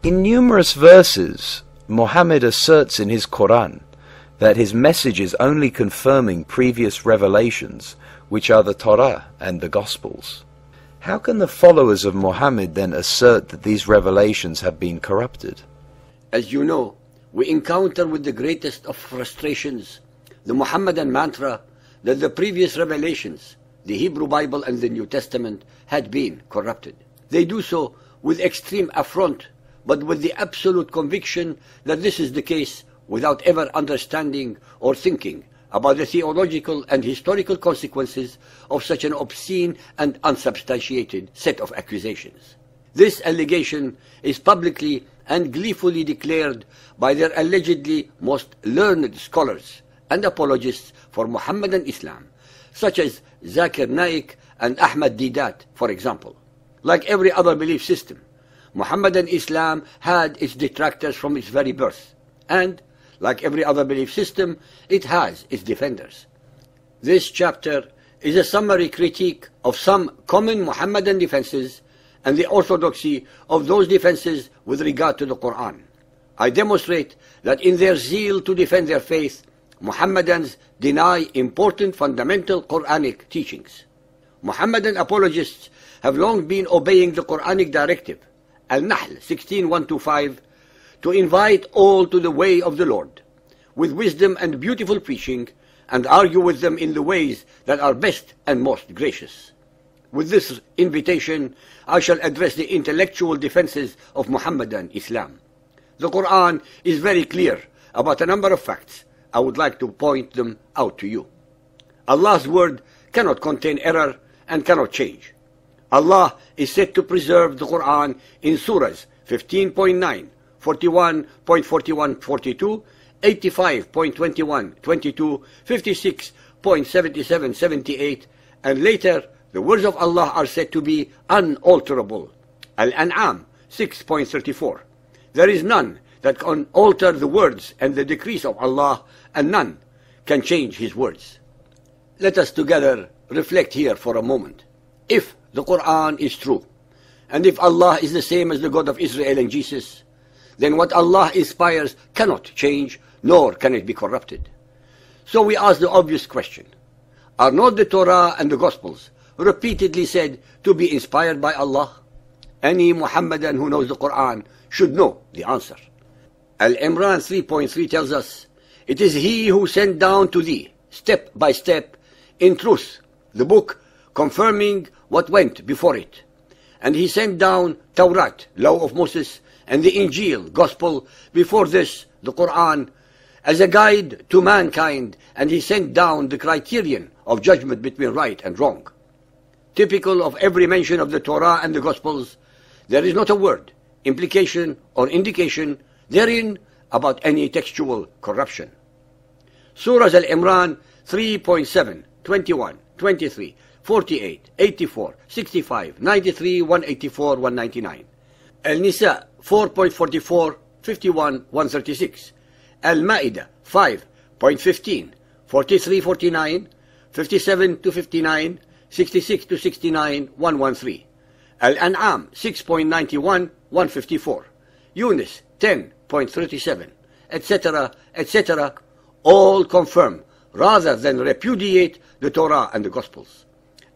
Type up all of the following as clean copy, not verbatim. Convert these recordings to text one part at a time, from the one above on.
In numerous verses, Muhammad asserts in his Quran that his message is only confirming previous revelations, which are the Torah and the Gospels. How can the followers of Muhammad then assert that these revelations have been corrupted? As you know, we encounter with the greatest of frustrations the Muhammadan mantra that the previous revelations, the Hebrew Bible and the New Testament, had been corrupted. They do so with extreme affront, but with the absolute conviction that this is the case, without ever understanding or thinking about the theological and historical consequences of such an obscene and unsubstantiated set of accusations. This allegation is publicly and gleefully declared by their allegedly most learned scholars and apologists for Muhammadan Islam, such as Zakir Naik and Ahmad Didat, for example. Like every other belief system, Muhammadan Islam had its detractors from its very birth, and, like every other belief system, it has its defenders. This chapter is a summary critique of some common Muhammadan defenses and the orthodoxy of those defenses with regard to the Quran. I demonstrate that in their zeal to defend their faith, Muhammadans deny important fundamental Quranic teachings. Muhammadan apologists have long been obeying the Quranic directive, Al-Nahl 16:1-5, to invite all to the way of the Lord, with wisdom and beautiful preaching, and argue with them in the ways that are best and most gracious. With this invitation, I shall address the intellectual defenses of Muhammadan Islam. The Quran is very clear about a number of facts. I would like to point them out to you. Allah's word cannot contain error and cannot change. Allah is said to preserve the Quran in surahs 15.9, 41.41-42, 85.21-22, 56.77-78, and later the words of Allah are said to be unalterable. Al-An'am 6.34. There is none that can alter the words and the decrees of Allah, and none can change His words. Let us together reflect here for a moment. If the Quran is true, and if Allah is the same as the God of Israel and Jesus, then what Allah inspires cannot change, nor can it be corrupted. So we ask the obvious question: are not the Torah and the Gospels repeatedly said to be inspired by Allah? Any Muhammadan who knows the Quran should know the answer. Al-Imran 3.3 tells us, "It is He who sent down to thee, step by step, in truth, the book confirming what went before it. And He sent down Tawrat, law of Moses, and the Injil, gospel, before this, the Quran, as a guide to mankind, and He sent down the criterion of judgment between right and wrong." Typical of every mention of the Torah and the Gospels, there is not a word, implication, or indication therein about any textual corruption. Surahs Al-Imran 3.7, 21, 23, 48, 84, 65, 93, 184, 199. Al-Nisa 4.44, 51, 136. Al-Ma'idah 5.15, 43, 49, 57 to 59, 66 to 69, 113. Al-An'am 6.91, 154. Yunus 10.37, etc., etc., all confirm rather than repudiate the Torah and the Gospels.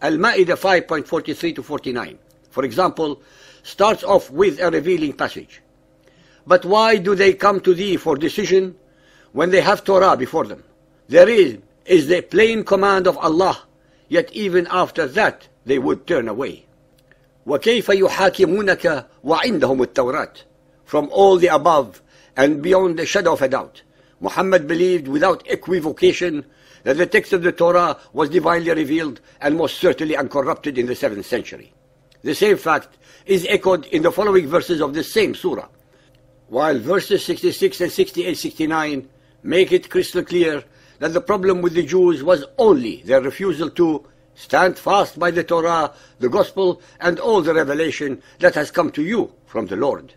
Al-Ma'idah 5.43 to 49, for example, starts off with a revealing passage. "But why do they come to thee for decision when they have Torah before them? Therein is the plain command of Allah, yet even after that they would turn away." وَكَيْفَ يُحَاكِمُونَكَ وَعِنْدَهُمُ التَّوْرَاتِ. From all the above, and beyond the shadow of a doubt, Muhammad believed without equivocation that the text of the Torah was divinely revealed and most certainly uncorrupted in the 7th century. The same fact is echoed in the following verses of this same surah, while verses 66 and 68-69 make it crystal clear that the problem with the Jews was only their refusal to stand fast by the Torah, the Gospel, and all the revelation that has come to you from the Lord.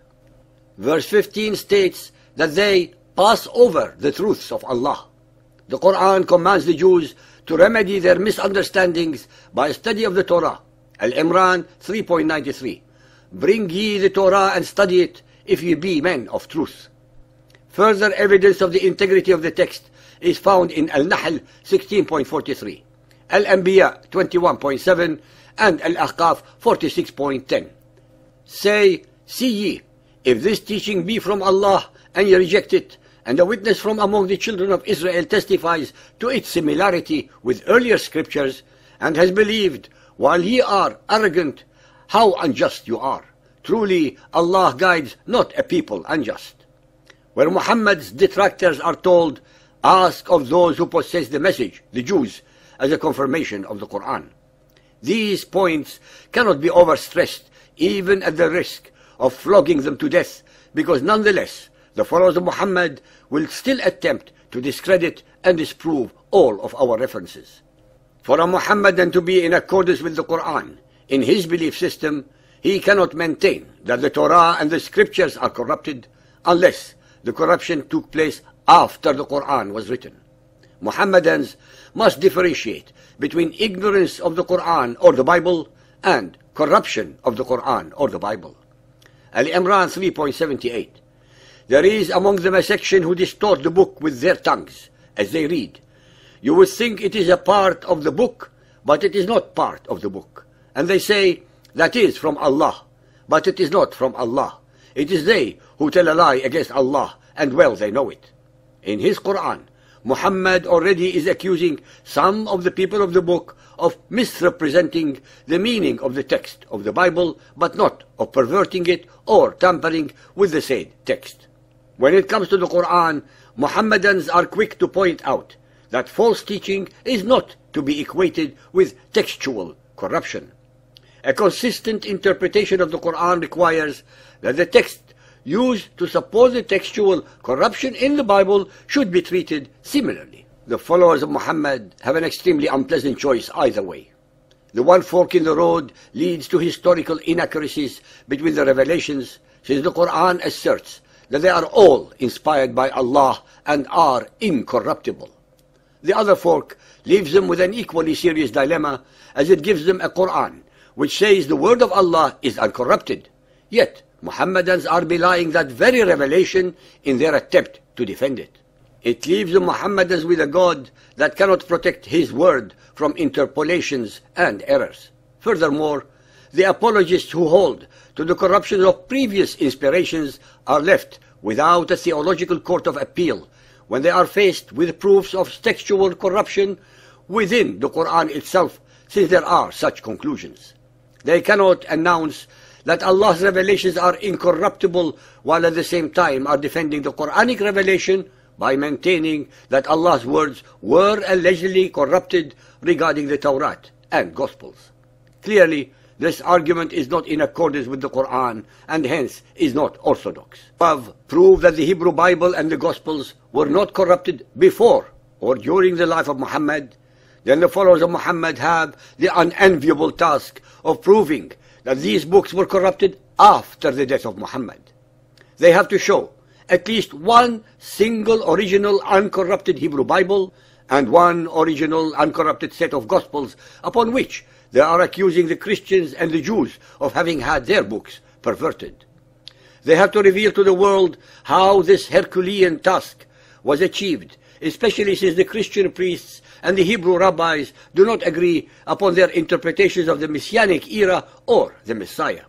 Verse 15 states that they pass over the truths of Allah. The Quran commands the Jews to remedy their misunderstandings by a study of the Torah. Al-Imran 3.93. "Bring ye the Torah and study it, if ye be men of truth. Further evidence of the integrity of the text is found in Al-Nahl 16.43, Al-Anbiya 21.7, and Al-Ahqaf 46.10. Say, see ye, if this teaching be from Allah, and ye reject it, and a witness from among the children of Israel testifies to its similarity with earlier scriptures, and has believed, while ye are arrogant, how unjust you are. Truly, Allah guides not a people unjust. Where Muhammad's detractors are told, ask of those who possess the message, the Jews, as a confirmation of the Quran. These points cannot be overstressed, even at the risk of flogging them to death, because nonetheless, the followers of Muhammad will still attempt to discredit and disprove all of our references. For a Muhammadan to be in accordance with the Quran, in his belief system, he cannot maintain that the Torah and the scriptures are corrupted unless the corruption took place after the Quran was written. Muhammadans must differentiate between ignorance of the Quran or the Bible and corruption of the Quran or the Bible. Al-Imran 3.78. There is among them a section who distort the book with their tongues as they read. You would think it is a part of the book, but it is not part of the book. And they say, that is from Allah, but it is not from Allah. It is they who tell a lie against Allah, and well they know it. In his Quran, Muhammad already is accusing some of the people of the book of misrepresenting the meaning of the text of the Bible, but not of perverting it or tampering with the said text. When it comes to the Quran, Muhammadans are quick to point out that false teaching is not to be equated with textual corruption. A consistent interpretation of the Quran requires that the text used to support the textual corruption in the Bible should be treated similarly. The followers of Muhammad have an extremely unpleasant choice either way. The one fork in the road leads to historical inaccuracies between the revelations, since the Quran asserts that they are all inspired by Allah and are incorruptible. The other fork leaves them with an equally serious dilemma, as it gives them a Quran which says the word of Allah is uncorrupted, yet Muhammadans are belying that very revelation in their attempt to defend it. It leaves the Muhammadans with a God that cannot protect his word from interpolations and errors. Furthermore, the apologists who hold to the corruption of previous inspirations are left without a theological court of appeal when they are faced with proofs of textual corruption within the Quran itself, since there are such conclusions. They cannot announce that Allah's revelations are incorruptible while at the same time are defending the Quranic revelation by maintaining that Allah's words were allegedly corrupted regarding the Torah and Gospels. Clearly, this argument is not in accordance with the Quran and hence is not orthodox. Above prove that the Hebrew Bible and the Gospels were not corrupted before or during the life of Muhammad. Then the followers of Muhammad have the unenviable task of proving that these books were corrupted after the death of Muhammad. They have to show at least one single original uncorrupted Hebrew Bible and one original uncorrupted set of Gospels upon which they are accusing the Christians and the Jews of having had their books perverted. They have to reveal to the world how this Herculean task was achieved, especially since the Christian priests and the Hebrew rabbis do not agree upon their interpretations of the Messianic era or the Messiah.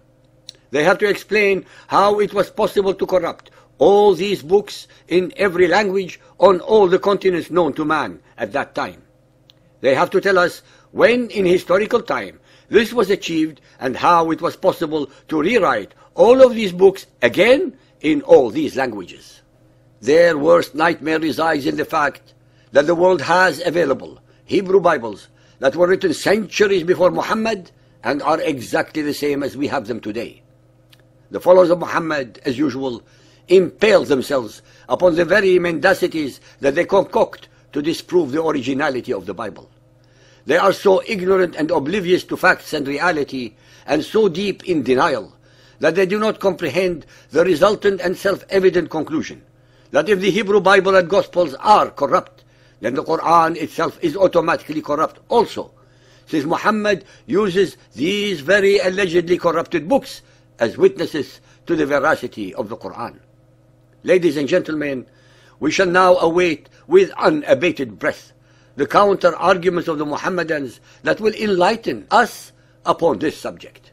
They have to explain how it was possible to corrupt all these books in every language on all the continents known to man at that time. They have to tell us when in historical time this was achieved and how it was possible to rewrite all of these books again in all these languages. Their worst nightmare resides in the fact that the world has available Hebrew Bibles that were written centuries before Muhammad and are exactly the same as we have them today. The followers of Muhammad, as usual, impale themselves upon the very mendacities that they concoct to disprove the originality of the Bible. They are so ignorant and oblivious to facts and reality, and so deep in denial, that they do not comprehend the resultant and self-evident conclusion that if the Hebrew Bible and Gospels are corrupt, then the Quran itself is automatically corrupt also, since Muhammad uses these very allegedly corrupted books as witnesses to the veracity of the Quran. Ladies and gentlemen, we shall now await with unabated breath the counter-arguments of the Mohammedans that will enlighten us upon this subject.